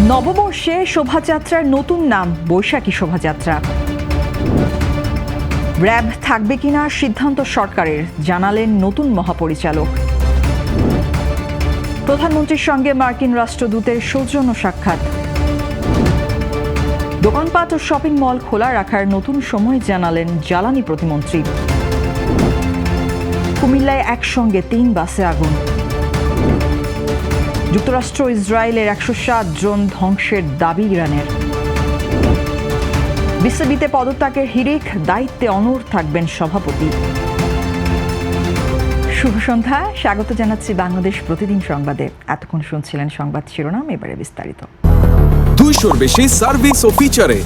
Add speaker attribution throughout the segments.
Speaker 1: নববর্ষে শোভাযাত্রার নতুন নাম বৈশাখী শোভাযাত্রা। র্যাব থাকবে কিনা সিদ্ধান্ত সরকারের, জানালেন নতুন মহাপরিচালক। প্রধানমন্ত্রীর সঙ্গে মার্কিন রাষ্ট্রদূতের সৌজন্য সাক্ষাৎ। দোকানপাট ও শপিং মল খোলা রাখার নতুন সময় জানালেন জ্বালানি প্রতিমন্ত্রী। কুমিল্লায় একসঙ্গে 3 বাসে আগুন। যুক্তরাষ্ট্র ইসরায়েলের 107 ড্রোন ধ্বংসের দাবি ইরানের। বিসিবিতে পদত্যাগের হিড়িক, দায়িত্বে অনড় থাকবেন সভাপতি। শুভ সন্ধ্যা, স্বাগত জানাচ্ছি বাংলাদেশ প্রতিদিন সংবাদে। এতক্ষণ শুনছিলেন সংবাদ শিরোনাম, এবারে বিস্তারিত।
Speaker 2: 200-র বেশি সার্ভিস ও ফিচারে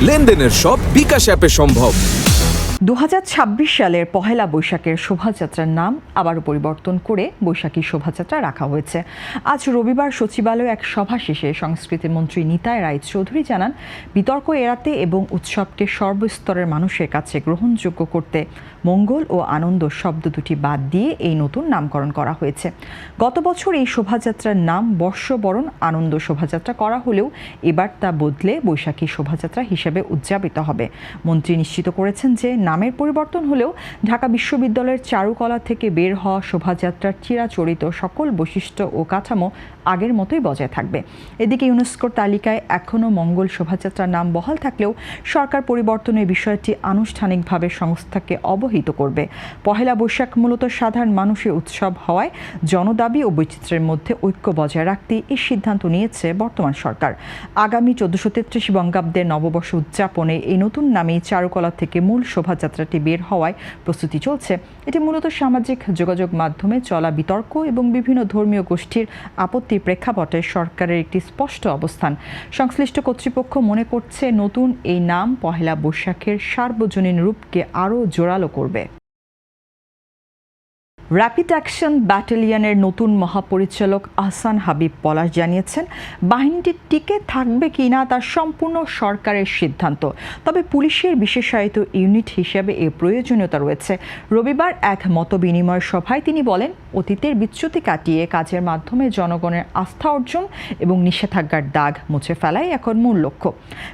Speaker 2: লেনদেনের সব বিকাশ অ্যাপে সম্ভব।
Speaker 1: 2026 সালের পহেলা বৈশাখের শোভাযাত্রার নাম আবারও পরিবর্তন করে বৈশাখী শোভাযাত্রা রাখা হয়েছে। আজ রবিবার সচিবালয়ে এক সভা শেষে সংস্কৃতি মন্ত্রী নিতাই রায়চৌধুরী জানান, বিতর্ক এড়াতে এবং উৎসবকে সর্বস্তরের মানুষের কাছে গ্রহণযোগ্য করতে মঙ্গল ও আনন্দ শব্দ দুটি বাদ দিয়ে এই নতুন নামকরণ করা হয়েছে। গত বছর এই শোভাযাত্রার নাম বর্ষবরণ আনন্দ শোভাযাত্রা করা হলেও এবার তা বদলে বৈশাখী শোভাযাত্রা হিসেবে উদযাপিত হবে। মন্ত্রী নিশ্চিত করেছেন যে নামের পরিবর্তন হলেও ঢাকা বিশ্ববিদ্যালয়ের চারুকলা থেকে বের হওয়া শোভাযাত্রার চিরাচরিত সকল বৈশিষ্ট্য ও কাঠামো আগের মতোই বজায় থাকবে। এদিকে ইউনেস্কোর তালিকায় এখনও মঙ্গল শোভাযাত্রার নাম বহাল থাকলেও সরকার পরিবর্তনের বিষয়টি আনুষ্ঠানিকভাবে সংস্থাকে অবহিত করবে। পহেলা বৈশাখ মূলত সাধারণ মানুষের উৎসব হওয়ায় জনদাবি ও বৈচিত্র্যের মধ্যে ঐক্য বজায় রাখতে এই সিদ্ধান্ত নিয়েছে বর্তমান সরকার। আগামী 1433 বঙ্গাব্দের নববর্ষ উদযাপনে এই নতুন নামেই চারুকলা থেকে মূল শোভাযাত্রাটি বের হওয়ায় প্রস্তুতি চলছে। এটি মূলত সামাজিক যোগাযোগ মাধ্যমে চলা বিতর্ক এবং বিভিন্ন ধর্মীয় গোষ্ঠীর আপত্তির প্রেক্ষাপটে সরকারের একটি স্পষ্ট অবস্থান। সংশ্লিষ্ট কর্তৃপক্ষ মনে করছে নতুন এই নাম পহেলা বৈশাখের সার্বজনীন রূপকে আরও জোরালো করবে। র্যাপিড অ্যাকশন ব্যাটালিয়নের নতুন মহাপরিচালক আহসান হাবিব পলাশ জানিয়েছেন, বাহিনীটি টিকে থাকবে কিনা তার সম্পূর্ণ সরকারের সিদ্ধান্ত, তবে পুলিশের বিশেষায়িত ইউনিট হিসেবে এর প্রয়োজনীয়তা রয়েছে। রবিবার এক মতবিনিময় সভায় তিনি বলেন, অতীতের বিচ্যুতি কাটিয়ে কাজের মাধ্যমে জনগণের আস্থা অর্জন এবং নিষেধাজ্ঞার দাগ মুছে ফেলাই এখন মূল লক্ষ্য।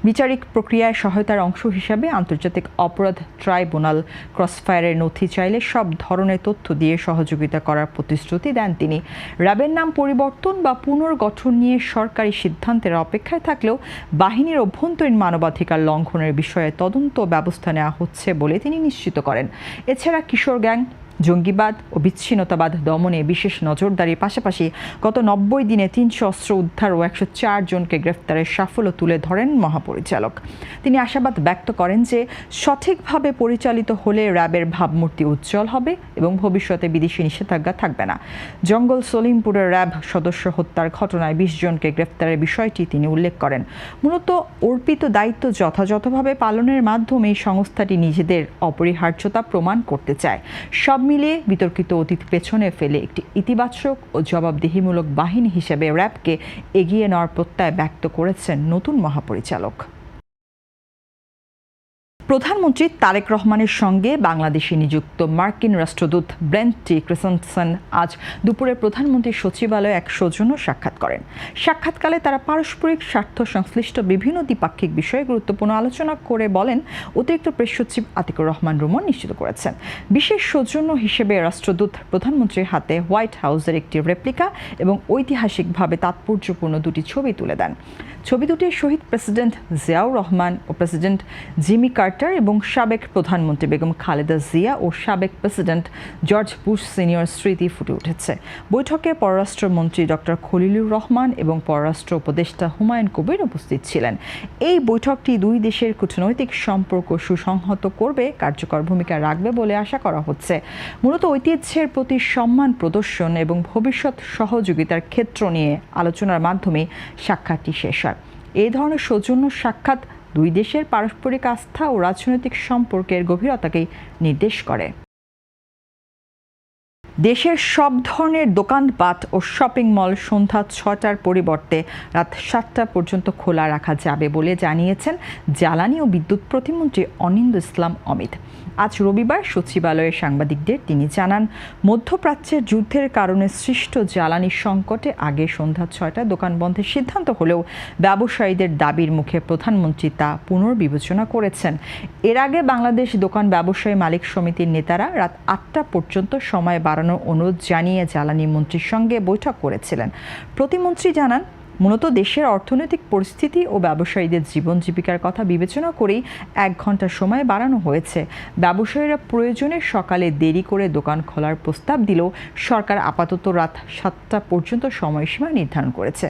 Speaker 1: বিচারিক প্রক্রিয়ায় সহায়তার অংশ হিসাবে আন্তর্জাতিক অপরাধ ট্রাইব্যুনাল ক্রসফায়ারের নথি চাইলে সব ধরনের তথ্য দিয়ে সহযোগিতা করার প্রতিশ্রুতি দেন তিনি। র্যাবের নাম পরিবর্তন বা পুনর্গঠন নিয়ে সরকারি সিদ্ধান্তের অপেক্ষায় থাকলেও বাহিনীর অভ্যন্তরীণ মানবাধিকার লঙ্ঘনের বিষয়ে তদন্ত ব্যবস্থা নেওয়া হচ্ছে বলে তিনি নিশ্চিত করেন। এছাড়া কিশোর গ্যাং, জঙ্গিবাদ ও বিচ্ছিন্নতাবাদ দমনে বিশেষ নজরদারির পাশাপাশি গত 90 দিনে 300 অস্ত্র উদ্ধার ও 104 জনকে গ্রেফতারের সাফল্য তুলে ধরেন মহাপরিচালক। তিনি আশাবাদ ব্যক্ত করেন যে সঠিকভাবে পরিচালিত হলে র্যাবের ভাবমূর্তি উজ্জ্বল হবে এবং ভবিষ্যতে বিদেশি নিষেধাজ্ঞা থাকবে না। জঙ্গল সলিমপুরের র্যাব সদস্য হত্যার ঘটনায় 20 জনকে গ্রেফতারের বিষয়টি তিনি উল্লেখ করেন। মূলত অর্পিত দায়িত্ব যথাযথভাবে পালনের মাধ্যমে সংস্থাটি নিজেদের অপরিহার্যতা প্রমাণ করতে চায়। সব মিলিয়ে বিতর্কিত অতীত পেছনে ফেলে একটি ইতিবাচক ও জবাবদিহিমূলক বাহিনী হিসেবে র্যাবকে এগিয়ে নেওয়ার প্রত্যয় ব্যক্ত করেছেন নতুন মহাপরিচালক। প্রধানমন্ত্রী তারেক রহমানের সঙ্গে বাংলাদেশে নিযুক্ত মার্কিন রাষ্ট্রদূত ব্রেন্ট টি. ক্রিসেনসন আজ দুপুরে প্রধানমন্ত্রীর সচিবালয়ে এক সৌজন্য সাক্ষাৎ করেন। সাক্ষাৎকালে তারা পারস্পরিক স্বার্থ সংশ্লিষ্ট বিভিন্ন দ্বিপাক্ষিক বিষয়ে গুরুত্বপূর্ণ আলোচনা করে বলেন, অতিরিক্ত প্রেস সচিব আতিকুর রহমান রুমন নিশ্চিত করেছেন, বিশেষ সৌজন্য হিসেবে রাষ্ট্রদূত প্রধানমন্ত্রীর হাতে হোয়াইট হাউসের একটি রেপ্লিকা এবং ঐতিহাসিকভাবে তাৎপর্যপূর্ণ দুটি ছবি তুলে দেন। ছবি দুটি শহীদ প্রেসিডেন্ট জিয়াউর রহমান ও প্রেসিডেন্ট জিমি কার্টার এবং সাবেক প্রধানমন্ত্রী বেগম খালেদা জিয়া ও সাবেক প্রেসিডেন্ট জর্জ বুশ সিনিয়র স্মৃতি ফুটে উঠেছে। বৈঠকে পররাষ্ট্রমন্ত্রী ডক্টর খলিলুর রহমান এবং পররাষ্ট্র উপদেষ্টা হুমায়ুন কবির উপস্থিত ছিলেন। এই বৈঠকটি দুই দেশের কূটনৈতিক সম্পর্ক সুসংহত করবে, কার্যকর ভূমিকা রাখবে বলে আশা করা হচ্ছে। মূলত ঐতিহ্যের প্রতি সম্মান প্রদর্শন এবং ভবিষ্যৎ সহযোগিতার ক্ষেত্র নিয়ে আলোচনার মাধ্যমে সাক্ষাৎটি শেষ হয়। এই ধরনের সৌজন্য সাক্ষাৎ দুই দেশের পারস্পরিক আস্থা ও রাজনৈতিক সম্পর্কের গভীরতাকেই নির্দেশ করে। দেশের সব ধরনের দোকানপাট ও শপিং মল সন্ধ্যা ৬টার পরিবর্তে রাত ৭টা পর্যন্ত খোলা রাখা যাবে বলে জানিয়েছেন জ্বালানি ও বিদ্যুৎ প্রতিমন্ত্রী অনিন্দ্য ইসলাম অমিত। আজ রবিবার সচিবালয়ে সাংবাদিকদের তিনি জানান, মধ্যপ্রাচ্যের যুদ্ধের কারণে সৃষ্ট জ্বালানি সংকটে আগে সন্ধ্যা ৬টায় দোকান বন্ধের সিদ্ধান্ত হলেও ব্যবসায়ীদের দাবির মুখে প্রধানমন্ত্রী তা পুনর্বিবেচনা করেছেন। এর আগে বাংলাদেশ দোকান ব্যবসায়ী মালিক সমিতির নেতারা রাত ৮টা পর্যন্ত সময় বাড়ানোর অনুরোধ জানিয়ে জ্বালানি মন্ত্রীর সঙ্গে বৈঠক করেছিলেন। প্রতিমন্ত্রী জানান, মূলত দেশের অর্থনৈতিক পরিস্থিতি ও ব্যবসায়ীদের জীবন জীবিকার কথা বিবেচনা করেই ১ ঘন্টা সময় বাড়ানো হয়েছে। ব্যবসায়ীরা প্রয়োজনে সকালে দেরি করে দোকান খোলার প্রস্তাব দিলেও সরকার আপাতত রাত ৭টা পর্যন্ত সময়সীমা নির্ধারণ করেছে।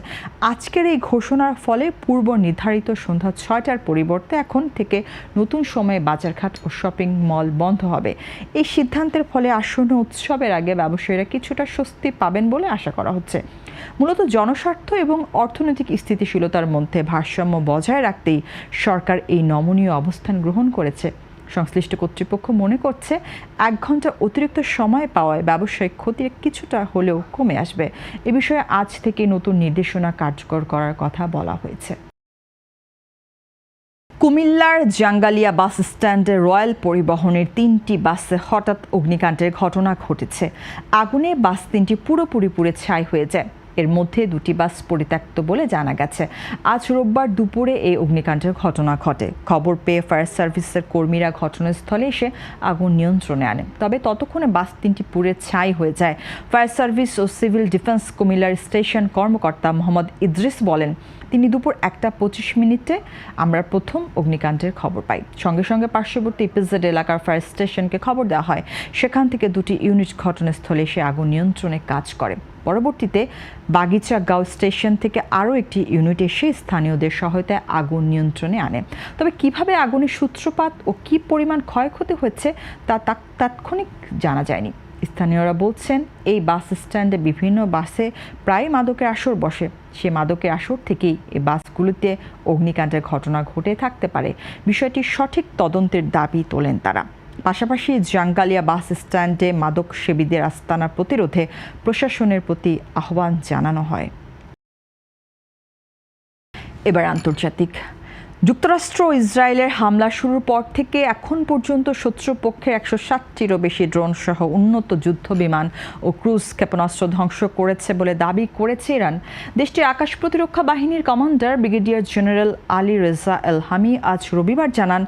Speaker 1: আজকের এই ঘোষণার ফলে পূর্ব নির্ধারিত সন্ধ্যা ৬টার পরিবর্তে এখন থেকে নতুন সময়ে বাজারঘাট ও শপিং মল বন্ধ হবে। এই সিদ্ধান্তের ফলে আসন্ন উৎসবের আগে ব্যবসায়ীরা কিছুটা স্বস্তি পাবেন বলে আশা করা হচ্ছে। মূলত জনস্বার্থ এবং অর্থনৈতিক স্থিতিশীলতার মধ্যে ভারসাম্য বজায় রাখতেই সরকার এই নমনীয় অবস্থান গ্রহণ করেছে। সংশ্লিষ্ট কর্তৃপক্ষ মনে করছে ১ ঘন্টা অতিরিক্ত সময় পাওয়ায় ব্যবসায়িক ক্ষতি কিছুটা হলেও কমে আসবে। এ বিষয়ে আজ থেকে নতুন নির্দেশনা কার্যকর করার কথা বলা হয়েছে। কুমিল্লার জাঙ্গালিয়া বাস স্ট্যান্ডে রয়্যাল পরিবহনের ৩টি বাসে হঠাৎ অগ্নিকাণ্ডের ঘটনা ঘটেছে। আগুনে বাস ৩টি পুরোপুরি পুড়ে ছাই হয়ে যায়। এর মধ্যে ২টি বাস পরিত্যক্ত বলে জানা গেছে। আজ রোববার দুপুরে এই অগ্নিকাণ্ডের ঘটনা ঘটে। খবর পেয়ে ফায়ার সার্ভিসের কর্মীরা ঘটনাস্থলে এসে আগুন নিয়ন্ত্রণে আনে, তবে ততক্ষণে বাস ৩টি পুড়ে ছাই হয়ে যায়। ফায়ার সার্ভিস ও সিভিল ডিফেন্স কুমিল্লার স্টেশন কর্মকর্তা মোহাম্মদ ইদ্রিস বলেন, তিনি দুপুর ১টা ২৫ আমরা প্রথম অগ্নিকাণ্ডের খবর পাই। সঙ্গে সঙ্গে পার্শ্ববর্তী ইপিজেড এলাকার ফায়ার স্টেশনকে খবর দেওয়া হয়। সেখান থেকে ২টি ইউনিট ঘটনাস্থলে এসে আগুন নিয়ন্ত্রণে কাজ করে। পরবর্তীতে বাগিচা গাঁও স্টেশন থেকে আরও একটি ইউনিট এসে স্থানীয়দের সহায়তায় আগুন নিয়ন্ত্রণে আনে। তবে কিভাবে আগুনের সূত্রপাত ও কী পরিমাণ ক্ষয়ক্ষতি হয়েছে তা তাৎক্ষণিক জানা যায়নি। স্থানীয়রা বলছেন, এই বাস স্ট্যান্ডে বিভিন্ন বাসে প্রায় মাদকের আসর বসে। সে মাদকের আসর থেকেই এই বাসগুলিতে অগ্নিকাণ্ডের ঘটনা ঘটে থাকতে পারে। বিষয়টি সঠিক তদন্তের দাবি তোলেন তারা। পাশাপাশি জাঙ্গালিয়া বাস স্ট্যান্ডে মাদক সেবীদের আস্তানা প্রতিরোধে প্রশাসনের প্রতি আহ্বান জানানো হয়। এবার আন্তর্জাতিক। যুক্তরাষ্ট্র ও ইসরায়েলের হামলা শুরুর পর থেকে এখন পর্যন্ত শত্রুপক্ষের ১৬০টিরও বেশি ড্রোন সহ উন্নত যুদ্ধ বিমান ও ক্রুজ ক্ষেপণাস্ত্র ধ্বংস করেছে বলে দাবি করেছে ইরান। দেশটির আকাশ প্রতিরক্ষা বাহিনীর commander brigadier general Ali Reza Elhami আজ রবিবার জানান,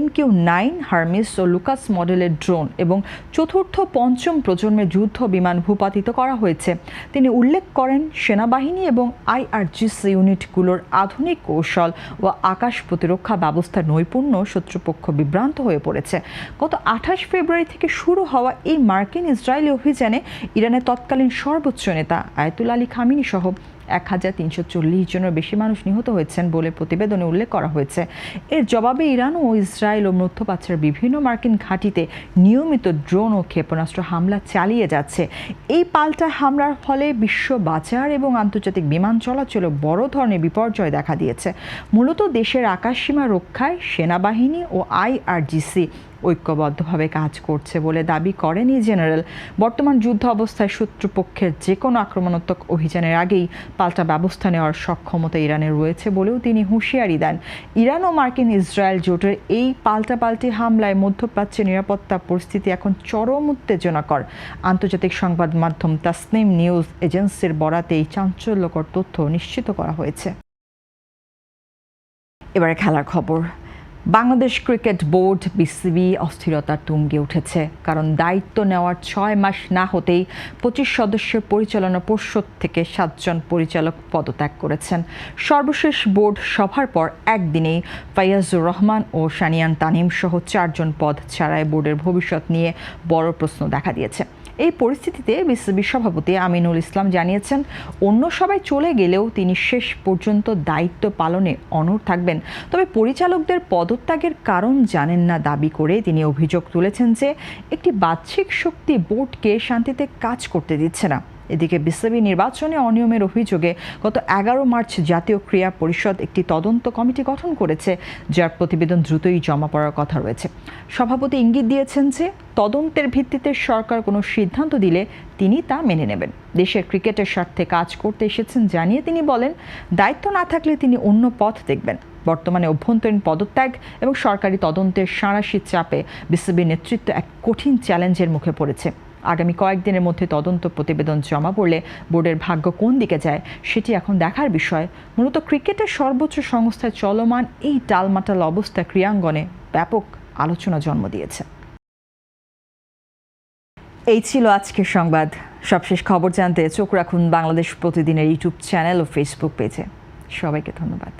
Speaker 1: MQ-9 হার্মিস ও লুকাস মডেলের ড্রোন এবং চতুর্থ পঞ্চম প্রজন্মের যুদ্ধ বিমান ভূপাতিত করা হয়েছে। তিনি উল্লেখ করেন, সেনাবাহিনী এবং IRGC ইউনিটগুলোর আধুনিক কৌশল ও আকাশ প্রতিরক্ষা ব্যবস্থার নৈপুণ্য শত্রুপক্ষ বিভ্রান্ত হয়ে পড়েছে। গত ২৮ ফেব্রুয়ারি থেকে শুরু হওয়া এই মার্কিন ইসরায়েলি অভিযানে ইরানের তৎকালীন সর্বোচ্চ নেতা আয়াতুল্লাহ আলী খামেনি সহ ১৩৪০ জনের বেশি মানুষ নিহত হয়েছেন বলে প্রতিবেদনে উল্লেখ করা হয়েছে। এর জবাবে ইরান ও ইসরায়েল ও মধ্যপ্রাচ্যের বিভিন্ন মার্কিন ঘাঁটিতে নিয়মিত ড্রোন ও ক্ষেপণাস্ত্র হামলা চালিয়ে যাচ্ছে। এই পাল্টা হামলার ফলে বিশ্ব বাজার এবং আন্তর্জাতিক বিমান চলাচলে বড় ধরনের বিপর্যয় দেখা দিয়েছে। মূলত দেশের আকাশসীমা রক্ষায় সেনাবাহিনী ও IRGC ঐক্যবদ্ধভাবে কাজ করছে বলে দাবি করেন এই জেনারেল। বর্তমান যুদ্ধ অবস্থায় শত্রুপক্ষের যে কোনো আক্রমণাত্মক অভিযানের আগেই পাল্টা ব্যবস্থা নেওয়ার সক্ষমতা ইরানের রয়েছে বলেও তিনি হুঁশিয়ারি দেন। ইরান ও মার্কিন ইসরায়েল জোটের এই পাল্টাপাল্টি হামলায় মধ্যপ্রাচ্যের নিরাপত্তা পরিস্থিতি এখন চরম উত্তেজনাকর। আন্তর্জাতিক সংবাদ মাধ্যম তাসনিম নিউজ এজেন্সির বরাতে এই চাঞ্চল্যকর তথ্য নিশ্চিত করা হয়েছে। এবারে খেলার খবর। বাংলাদেশ ক্রিকেট বোর্ড BCB অস্থিরতার তুঙ্গে উঠেছে, কারণ দায়িত্ব নেওয়ার ৬ মাস না হতেই ২৫ সদস্যের পরিচালনা পর্ষদ থেকে ৭ জন পরিচালক পদত্যাগ করেছেন। সর্বশেষ বোর্ড সভার পর একদিনেই ফাইয়াজুর রহমান ও সানিয়ান তানিম সহ ৪ জন পদ ছাড়াই বোর্ডের ভবিষ্যৎ নিয়ে বড় প্রশ্ন দেখা দিয়েছে। এই পরিস্থিতিতে BCB সভাপতি আমিনুল ইসলাম জানিয়েছেন, অন্য সবাই চলে গেলেও তিনি শেষ পর্যন্ত দায়িত্ব পালনে অনড় থাকবেন। তবে পরিচালকদের পদত্যাগের কারণ জানেন না দাবি করে তিনি অভিযোগ তুলেছেন যে একটি বাহ্যিক শক্তি বোর্ডকে শান্তিতে কাজ করতে দিচ্ছে না। এদিকে বিসিবি নির্বাচনে অনিয়মের অভিযোগে গত 11 মার্চ জাতীয় ক্রীড়া পরিষদ একটি তদন্ত কমিটি গঠন করেছে, যার প্রতিবেদন দ্রুতই জমা পড়ার কথা রয়েছে। সভাপতি ইঙ্গিত দিয়েছেন যে তদন্তের ভিত্তিতে সরকার কোনো সিদ্ধান্ত দিলে তিনি তা মেনে নেবেন। দেশের ক্রিকেটের স্বার্থে কাজ করতে এসেছেন জানিয়ে তিনি বলেন, দায়িত্ব না থাকলে তিনি অন্য পথ দেখবেন। বর্তমানে অভ্যন্তরীণ পদত্যাগ এবং সরকারি তদন্তের সাঁড়াশির চাপে বিসিবি নেতৃত্ব এক কঠিন চ্যালেঞ্জের মুখে পড়েছে। আগামী কয়েকদিনের মধ্যে তদন্ত প্রতিবেদন জমা পড়লে বোর্ডের ভাগ্য কোন দিকে যায় সেটি এখন দেখার বিষয়। মূলত ক্রিকেটের সর্বোচ্চ সংস্থায় চলমান এই টালমাটাল অবস্থা ক্রীড়াঙ্গনে ব্যাপক আলোচনা জন্ম দিয়েছে। এই ছিল আজকের সংবাদ। সবশেষ খবর জানতে চোখ রাখুন বাংলাদেশ প্রতিদিনের ইউটিউব চ্যানেল ও ফেসবুক পেজে। সবাইকে ধন্যবাদ।